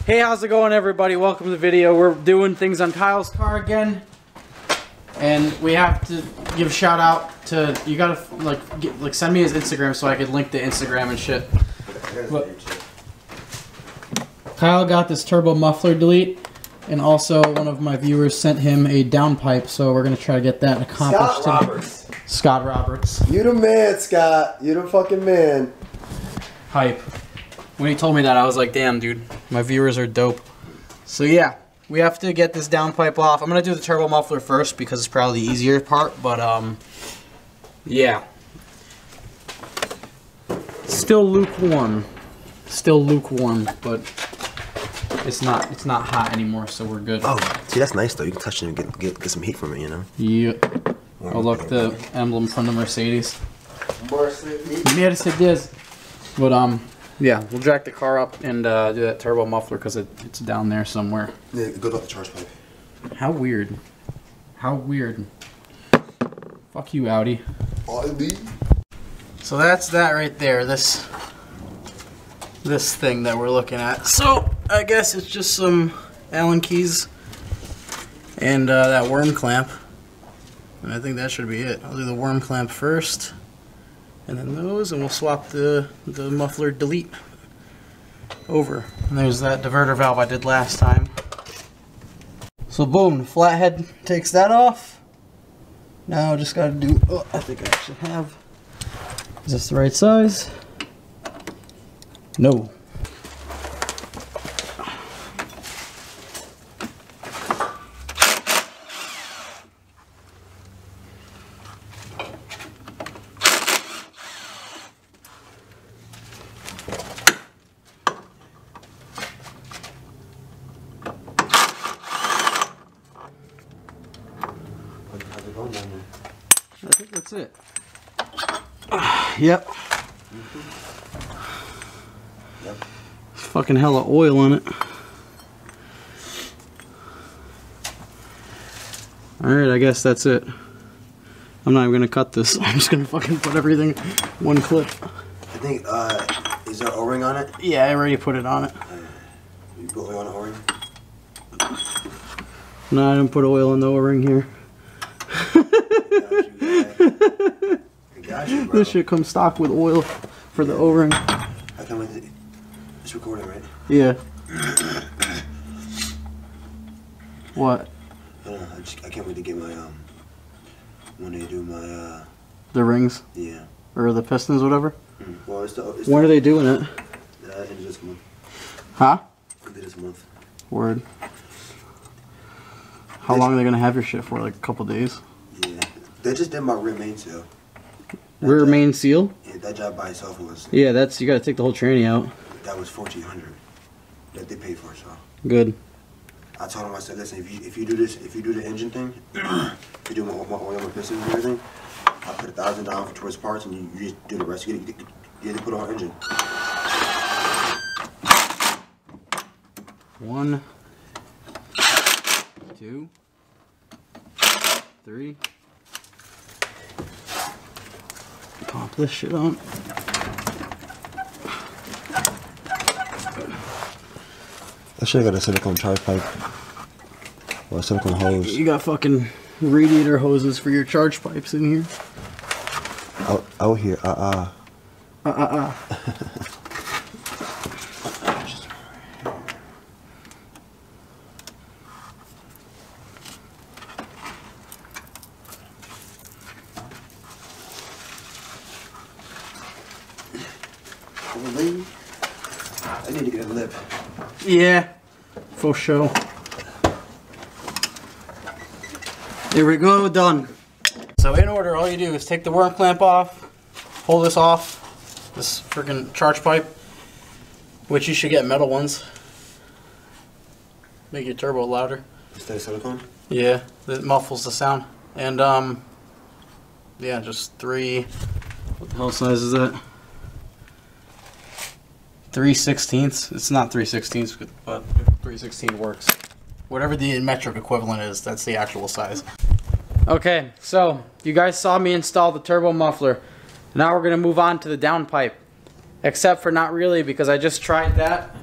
Hey, how's it going, everybody? Welcome to the video. We're doing things on Kyle's car again, and we have to give a shout out to, you gotta like send me his Instagram so I could link the Instagram and shit. But Kyle got this turbo muffler delete, and also one of my viewers sent him a downpipe, so we're gonna try to get that accomplished today. Scott Roberts. You the man, Scott. You the fucking man. Hype. When he told me that, I was like, damn, dude, my viewers are dope. So yeah, we have to get this downpipe off. I'm gonna do the turbo muffler first because it's probably the easier part, but yeah. Still lukewarm. Still lukewarm, but it's not hot anymore, so we're good. Oh, see, that's nice though. You can touch it and get some heat from it, you know? Yeah. Oh, look, the emblem from the Mercedes. Mercedes. But yeah, we'll jack the car up and do that turbo muffler because it's down there somewhere. Yeah, it goes off the charge pipe. How weird. How weird. Fuck you, Audi. Audi. So that's that right there. This thing that we're looking at. So I guess it's just some Allen keys and that worm clamp. And I think that should be it. I'll do the worm clamp first. And then those, and we'll swap the muffler delete over. And there's that diverter valve I did last time. So boom, the flathead takes that off. Now I just gotta do, oh, I think I actually have. Is this the right size? No. I think that's it. Yep. Yep. Fucking hella oil on it. Alright, I guess that's it. I'm not even gonna cut this. I'm just gonna fucking put everything one clip. I think, is there O-ring on it? Yeah, I already put it on it. You put oil on the O-ring? No, I didn't put oil in the O-ring here. Bro. This shit comes stock with oil for the O-ring. I can't wait to... It's recording, right? Yeah. What? I don't know, I can't wait to get my, when they do my, the rings? Yeah. Or the pistons, whatever? Well, it's when are they doing it? End of this month. Huh? End of this month. Word. How long are they gonna have your shit for? Like a couple days? Yeah. They just did my rear main seal. Rear main seal? Yeah, that job by itself was... Yeah, that's, you gotta take the whole tranny out. That was $1,400 that they paid for, so... Good. I told them, I said, listen, if you do this, if you do the engine thing, if you do my oil and pistons and everything, I'll put $1,000 down towards parts and you just do the rest. You get to put on engine. 1, 2, 3. Pop this shit on. I should have got a silicone charge pipe. Or a silicone hose. You got fucking radiator hoses for your charge pipes in here. Out here, I need to get a lip. Yeah, for sure. There we go, done. So in order, all you do is take the worm clamp off, pull this off, this freaking charge pipe, which you should get metal ones. Make your turbo louder. Instead of silicone? Yeah, it muffles the sound. And yeah, just 3, what the hell size is that? 3/16. It's not 3/16, but 3/16 works. Whatever the metric equivalent is, that's the actual size. Okay, so you guys saw me install the turbo muffler. Now we're gonna move on to the downpipe. Except for not really, because I just tried that.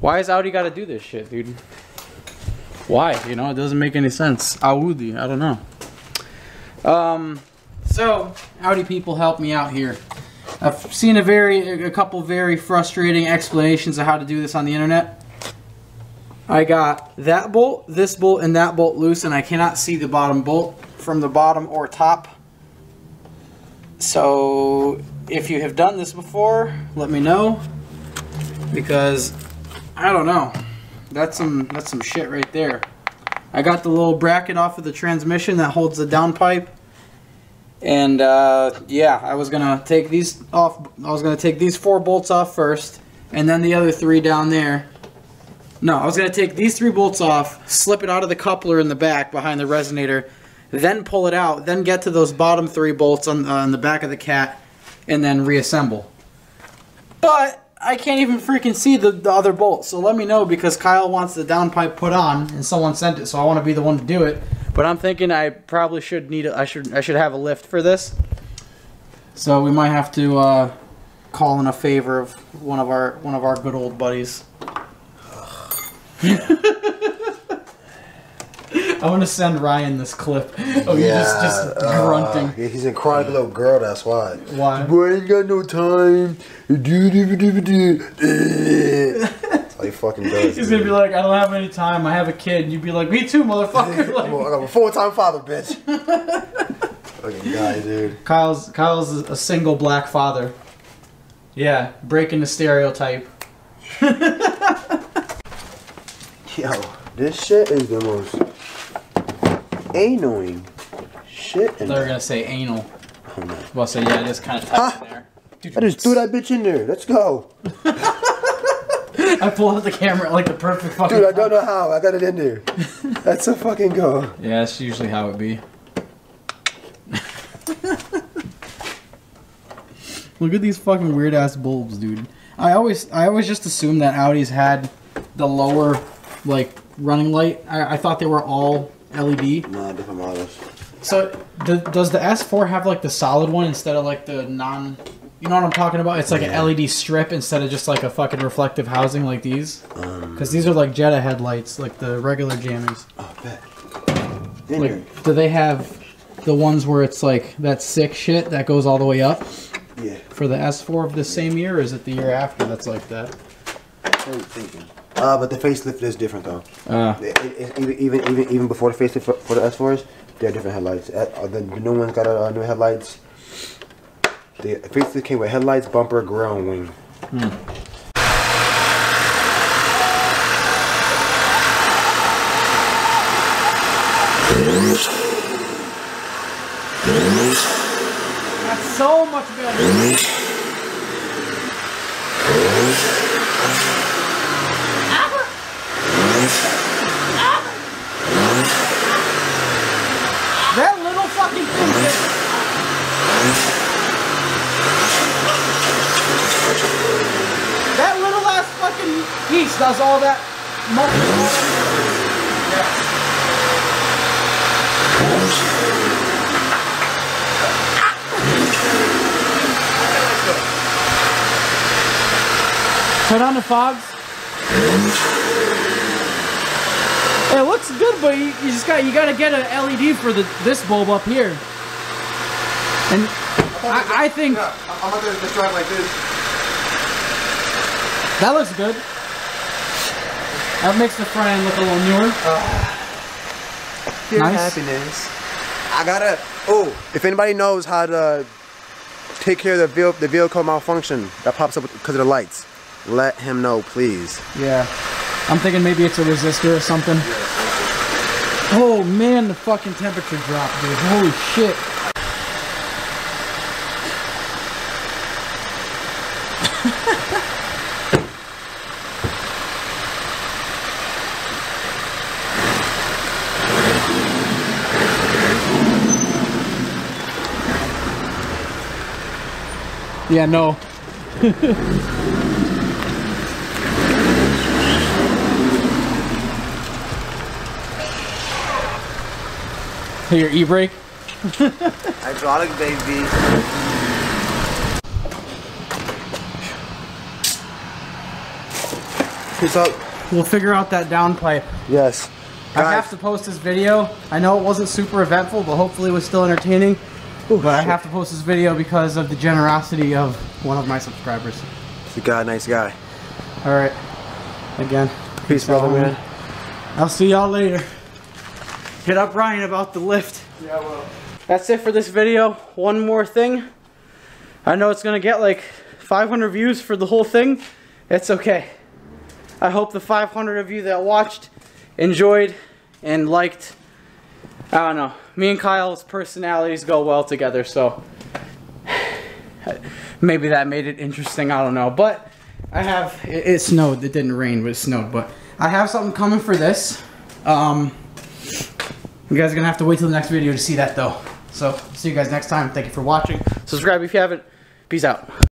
Why has Audi got to do this shit, dude? Why? You know, it doesn't make any sense. Audi, I don't know. So Audi people help me out here. I've seen a couple very frustrating explanations of how to do this on the internet. I got that bolt, this bolt, and that bolt loose, and I cannot see the bottom bolt from the bottom or top. So if you have done this before, let me know, because I don't know. That's some shit right there. I got the little bracket off of the transmission that holds the downpipe. And yeah, I was gonna take these off. I was gonna take these 4 bolts off first, and then the other 3 down there. No, I was gonna take these 3 bolts off, slip it out of the coupler in the back behind the resonator, then pull it out, then get to those bottom 3 bolts on the back of the cat, and then reassemble. But I can't even freaking see the other bolts. So let me know, because Kyle wants the downpipe put on, and someone sent it, so I want to be the one to do it. But I'm thinking I probably should need I should have a lift for this. So we might have to call in a favor of one of our good old buddies. I want to send Ryan this clip of you just grunting. Yeah, he's a crying little girl, that's why. Why? Boy, ain't got no time. That's how he fucking does. He's gonna be like, I don't have any time, I have a kid. And you'd be like, me too, motherfucker. Like, I got a full-time father, bitch. Fucking guy, dude. Kyle's a single black father. Yeah, breaking the stereotype. Yo, this shit is the most annoying shit. They're gonna say anal. Oh, no. Well, so yeah, it is kind of tight in there. I just threw that bitch in there. Let's go. I pulled out the camera at like the perfect fucking Dude, I don't know how. I got it in there. That's a fucking go. Yeah, that's usually how it be. Look at these fucking weird ass bulbs, dude. I always just assumed that Audis had the lower like running light. I thought they were all LED. Nah, different models. So does the S4 have like the solid one instead of like the non? You know what I'm talking about? It's like an LED strip instead of just like a fucking reflective housing like these. Because these are like Jetta headlights, like the regular jammies. Oh, bet. Like, do they have the ones where it's like that sick shit that goes all the way up? Yeah. For the S4 of the same year, or is it the year after that's like that? I'm thinking. But the facelift is different though. Even before the facelift for the S4s, they have different headlights. The new one's got new headlights. The facelift came with headlights, bumper, grill, and wing. That's so much better. That little fucking thing. That little ass fucking piece does all that. Turn on the fogs. It looks good, but you gotta get an LED for this bulb up here. And I think I'm gonna just drive like this. That looks good. That makes the front end look a little newer. Pure Nice. happiness. I gotta. Oh, if anybody knows how to take care of the vehicle malfunction that pops up because of the lights, let him know, please. Yeah. I'm thinking maybe it's a resistor or something. Oh man, the fucking temperature dropped, dude. Holy shit. Yeah, no. Hey, your e-brake? Hydraulic, baby. Peace out. We'll figure out that downpipe. Yes. I have to post this video. I know it wasn't super eventful, but hopefully it was still entertaining. Ooh, but I have to post this video because of the generosity of one of my subscribers. He's a guy, nice guy. Alright. Again. Peace, brother, man. I'll see y'all later. Hit up Ryan about the lift. Yeah, well. That's it for this video. One more thing. I know it's gonna get like 500 views for the whole thing. It's okay. I hope the 500 of you that watched enjoyed and liked. I don't know. Me and Kyle's personalities go well together, so maybe that made it interesting. I don't know. But I have, it snowed. It didn't rain, but it snowed. But I have something coming for this. You guys are gonna have to wait till the next video to see that though. So see you guys next time. Thank you for watching. Subscribe if you haven't. Peace out.